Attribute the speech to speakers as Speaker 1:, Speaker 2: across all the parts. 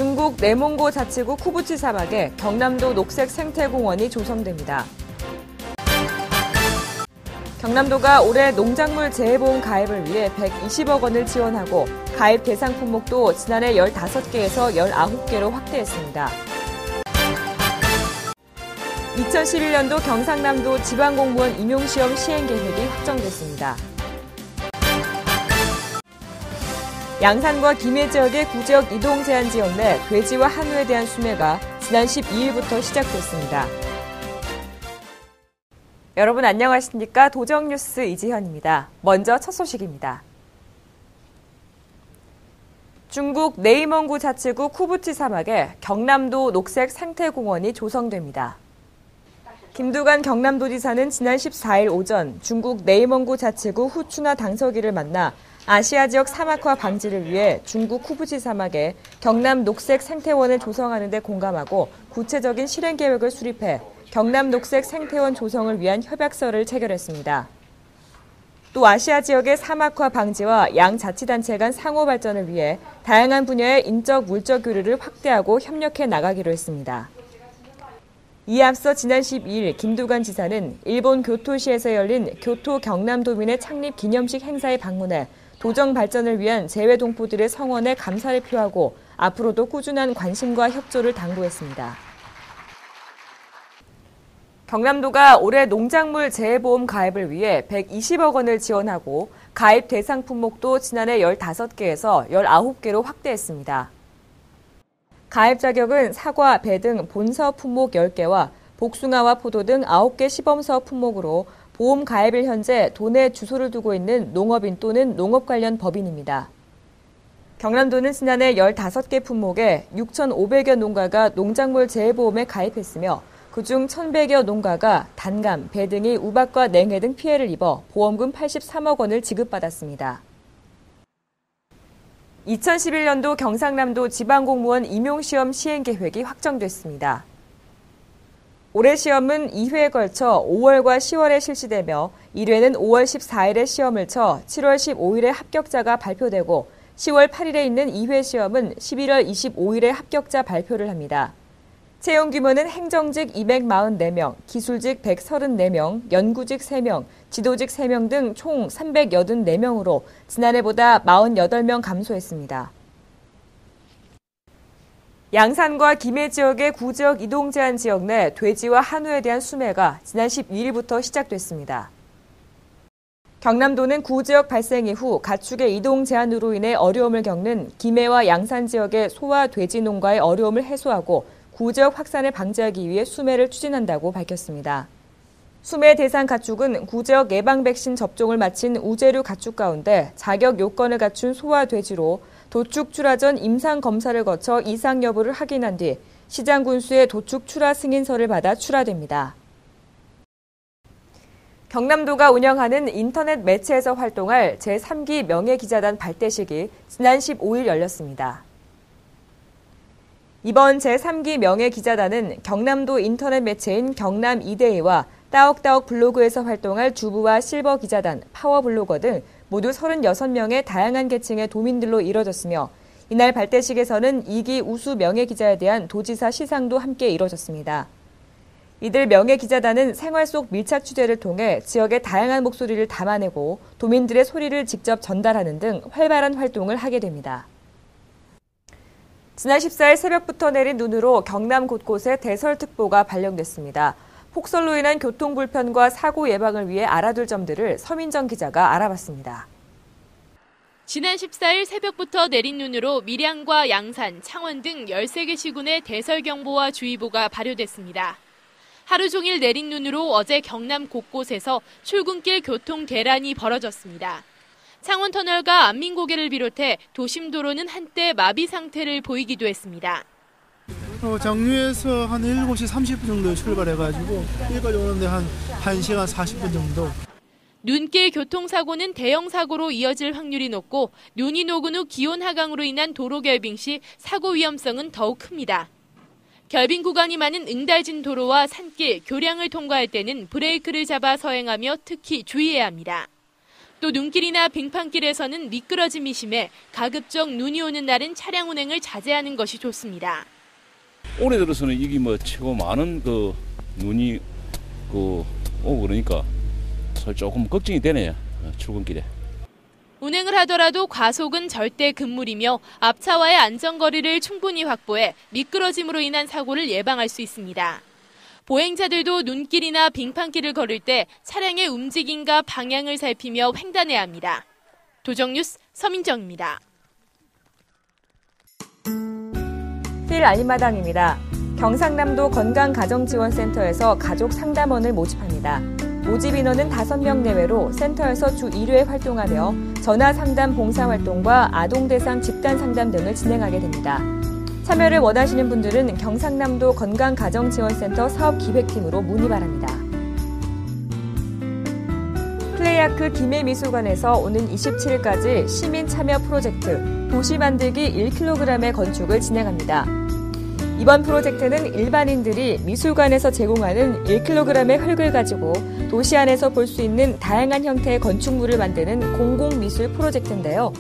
Speaker 1: 중국 내몽고 자치구 쿠부치 사막에 경남도 녹색 생태공원이 조성됩니다. 경남도가 올해 농작물 재해보험 가입을 위해 120억 원을 지원하고 가입 대상 품목도 지난해 15개에서 19개로 확대했습니다. 2011년도 경상남도 지방공무원 임용시험 시행계획이 확정됐습니다. 양산과 김해 지역의 구지역 이동 제한 지역 내 돼지와 한우에 대한 수매가 지난 12일부터 시작됐습니다. 여러분 안녕하십니까? 도정뉴스 이지현입니다. 먼저 첫 소식입니다. 중국 내이멍구 자치구 쿠부치 사막에 경남도 녹색 생태공원이 조성됩니다. 김두관 경남도지사는 지난 14일 오전 중국 내이멍구 자치구 후추나 당서기를 만나 아시아 지역 사막화 방지를 위해 중국 쿠부치 사막에 경남 녹색 생태원을 조성하는 데 공감하고 구체적인 실행 계획을 수립해 경남 녹색 생태원 조성을 위한 협약서를 체결했습니다. 또 아시아 지역의 사막화 방지와 양 자치단체 간 상호 발전을 위해 다양한 분야의 인적 물적 교류를 확대하고 협력해 나가기로 했습니다. 이에 앞서 지난 12일 김두관 지사는 일본 교토시에서 열린 교토 경남도민의 창립 기념식 행사에 방문해 도정 발전을 위한 재외동포들의 성원에 감사를 표하고 앞으로도 꾸준한 관심과 협조를 당부했습니다. 경남도가 올해 농작물 재해보험 가입을 위해 120억 원을 지원하고 가입 대상 품목도 지난해 15개에서 19개로 확대했습니다. 가입 자격은 사과, 배 등 본서 품목 10개와 복숭아와 포도 등 9개 시범서 품목으로 보험 가입일 현재 도내 주소를 두고 있는 농업인 또는 농업 관련 법인입니다. 경남도는 지난해 15개 품목에 6,500여 농가가 농작물 재해보험에 가입했으며 그중 1,100여 농가가 단감, 배 등이 우박과 냉해 등 피해를 입어 보험금 83억 원을 지급받았습니다. 2011년도 경상남도 지방공무원 임용시험 시행계획이 확정됐습니다. 올해 시험은 2회에 걸쳐 5월과 10월에 실시되며 1회는 5월 14일에 시험을 쳐 7월 15일에 합격자가 발표되고 10월 8일에 있는 2회 시험은 11월 25일에 합격자 발표를 합니다. 채용 규모는 행정직 244명, 기술직 134명, 연구직 3명, 지도직 3명 등 총 384명으로 지난해보다 48명 감소했습니다. 양산과 김해 지역의 구지역 이동 제한 지역 내 돼지와 한우에 대한 수매가 지난 12일부터 시작됐습니다. 경남도는 구지역 발생 이후 가축의 이동 제한으로 인해 어려움을 겪는 김해와 양산 지역의 소와 돼지 농가의 어려움을 해소하고 구지역 확산을 방지하기 위해 수매를 추진한다고 밝혔습니다. 수매 대상 가축은 구지역 예방 백신 접종을 마친 우제류 가축 가운데 자격 요건을 갖춘 소와 돼지로 도축 출하 전 임상 검사를 거쳐 이상 여부를 확인한 뒤 시장 군수의 도축 출하 승인서를 받아 출하됩니다. 경남도가 운영하는 인터넷 매체에서 활동할 제3기 명예기자단 발대식이 지난 15일 열렸습니다. 이번 제3기 명예기자단은 경남도 인터넷 매체인 경남 이데이와 따옥따옥 블로그에서 활동할 주부와 실버 기자단, 파워블로거 등 모두 36명의 다양한 계층의 도민들로 이뤄졌으며 이날 발대식에서는 2기 우수 명예기자에 대한 도지사 시상도 함께 이뤄졌습니다. 이들 명예기자단은 생활 속 밀착 취재를 통해 지역의 다양한 목소리를 담아내고 도민들의 소리를 직접 전달하는 등 활발한 활동을 하게 됩니다. 지난 14일 새벽부터 내린 눈으로 경남 곳곳에 대설특보가 발령됐습니다. 폭설로 인한 교통 불편과 사고 예방을 위해 알아둘 점들을 서민정 기자가 알아봤습니다.
Speaker 2: 지난 14일 새벽부터 내린 눈으로 밀양과 양산, 창원 등 13개 시군에 대설경보와 주의보가 발효됐습니다. 하루 종일 내린 눈으로 어제 경남 곳곳에서 출근길 교통 대란이 벌어졌습니다. 창원터널과 안민고개를 비롯해 도심도로는 한때 마비 상태를 보이기도 했습니다.
Speaker 3: 장류에서 한 7시 30분 정도에 출발해가지고 여기까지 오는데 한 1시간 40분 정도.
Speaker 2: 눈길 교통사고는 대형 사고로 이어질 확률이 높고 눈이 녹은 후 기온 하강으로 인한 도로 결빙 시 사고 위험성은 더욱 큽니다. 결빙 구간이 많은 응달진 도로와 산길, 교량을 통과할 때는 브레이크를 잡아 서행하며 특히 주의해야 합니다. 또 눈길이나 빙판길에서는 미끄러짐이 심해 가급적 눈이 오는 날은 차량 운행을 자제하는 것이 좋습니다.
Speaker 4: 올해 들어서는 이게 최고 많은 눈이 오고 그러니까 조금 걱정이 되네요. 출근길에.
Speaker 2: 운행을 하더라도 과속은 절대 금물이며 앞차와의 안전거리를 충분히 확보해 미끄러짐으로 인한 사고를 예방할 수 있습니다. 보행자들도 눈길이나 빙판길을 걸을 때 차량의 움직임과 방향을 살피며 횡단해야 합니다. 도정뉴스 서민정입니다.
Speaker 1: 필 알림마당입니다. 경상남도 건강가정지원센터에서 가족 상담원을 모집합니다. 모집 인원은 5명 내외로 센터에서 주 1회 활동하며 전화 상담 봉사활동과 아동 대상 집단 상담 등을 진행하게 됩니다. 참여를 원하시는 분들은 경상남도 건강가정지원센터 사업기획팀으로 문의 바랍니다. 플레이아크 김해미술관에서 오는 27일까지 시민 참여 프로젝트 도시 만들기 1kg의 건축을 진행합니다. 이번 프로젝트는 일반인들이 미술관에서 제공하는 1kg의 흙을 가지고 도시 안에서 볼 수 있는 다양한 형태의 건축물을 만드는 공공미술 프로젝트인데요.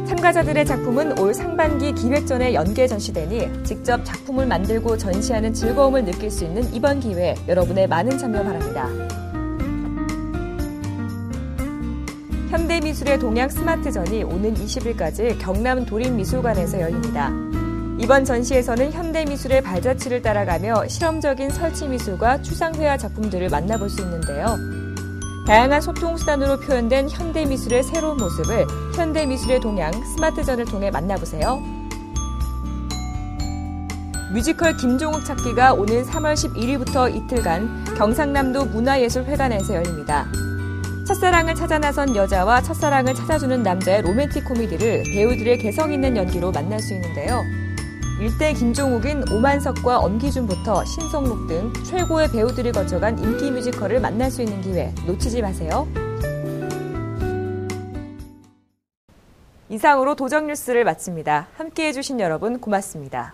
Speaker 1: 참가자들의 작품은 올 상반기 기획전에 연계 전시되니 직접 작품을 만들고 전시하는 즐거움을 느낄 수 있는 이번 기회에 여러분의 많은 참여 바랍니다. 현대미술의 동양 스마트전이 오는 20일까지 경남 도림미술관에서 열립니다. 이번 전시에서는 현대미술의 발자취를 따라가며 실험적인 설치미술과 추상회화 작품들을 만나볼 수 있는데요. 다양한 소통수단으로 표현된 현대미술의 새로운 모습을 현대미술의 동양 스마트전을 통해 만나보세요. 뮤지컬 김종욱 찾기가 오는 3월 11일부터 이틀간 경상남도 문화예술회관에서 열립니다. 첫사랑을 찾아 나선 여자와 첫사랑을 찾아주는 남자의 로맨틱 코미디를 배우들의 개성 있는 연기로 만날 수 있는데요. 일대 김종욱인 오만석과 엄기준부터 신성록 등 최고의 배우들이 거쳐간 인기 뮤지컬을 만날 수 있는 기회 놓치지 마세요. 이상으로 도정뉴스를 마칩니다. 함께해 주신 여러분 고맙습니다.